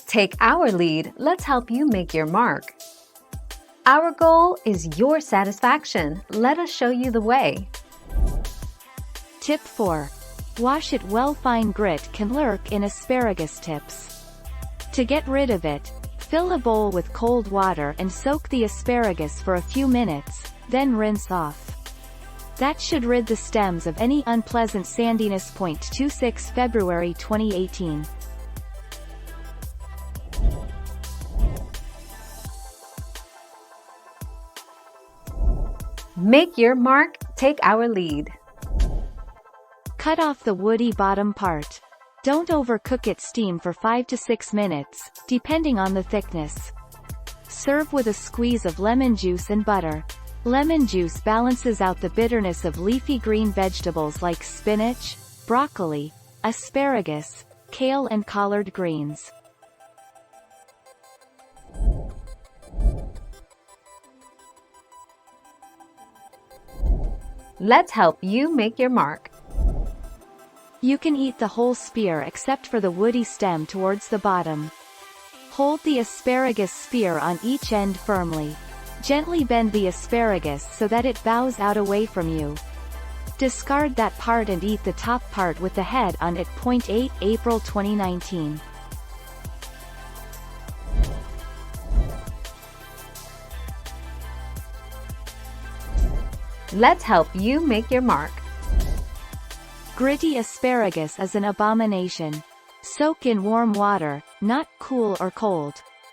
Take our lead, let's help you make your mark. Our goal is your satisfaction. Let us show you the way. Tip 4. Wash it well. Fine grit can lurk in asparagus tips. To get rid of it, fill a bowl with cold water and soak the asparagus for a few minutes, then rinse off. That should rid the stems of any unpleasant sandiness. 26 February 2018. Make your mark, take our lead. Cut off the woody bottom part. Don't overcook it. Steam for 5 to 6 minutes, depending on the thickness. Serve with a squeeze of lemon juice and butter. Lemon juice balances out the bitterness of leafy green vegetables like spinach, broccoli, asparagus, kale and collard greens. Let's help you make your mark. You can eat the whole spear except for the woody stem towards the bottom. Hold the asparagus spear on each end firmly. Gently bend the asparagus so that it bows out away from you. Discard that part and eat the top part with the head on it. 8 April 2019. Let's help you make your mark. Gritty asparagus is an abomination. Soak in warm water, not cool or cold.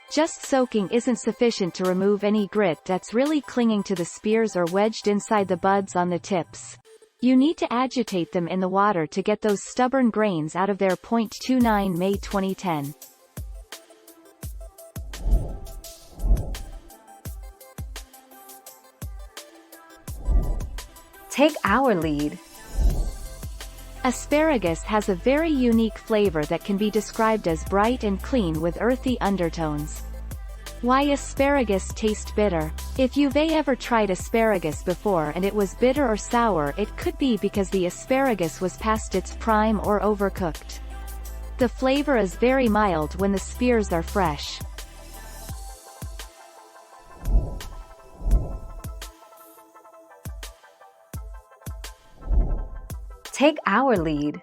Just soaking isn't sufficient to remove any grit that's really clinging to the spears or wedged inside the buds on the tips. You need to agitate them in the water to get those stubborn grains out of their. 29 May 2010. Take our lead. Asparagus has a very unique flavor that can be described as bright and clean with earthy undertones. Why asparagus taste bitter? If you've ever tried asparagus before and it was bitter or sour, it could be because the asparagus was past its prime or overcooked. The flavor is very mild when the spears are fresh. Take our lead.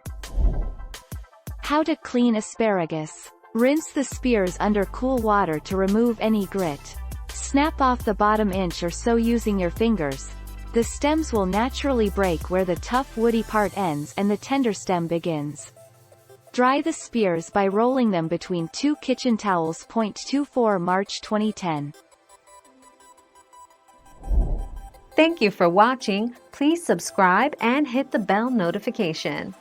How to clean asparagus. Rinse the spears under cool water to remove any grit. Snap off the bottom inch or so using your fingers. The stems will naturally break where the tough woody part ends and the tender stem begins. Dry the spears by rolling them between 2 kitchen towels. 24 March 2010. Thank you for watching. Please subscribe and hit the bell notification.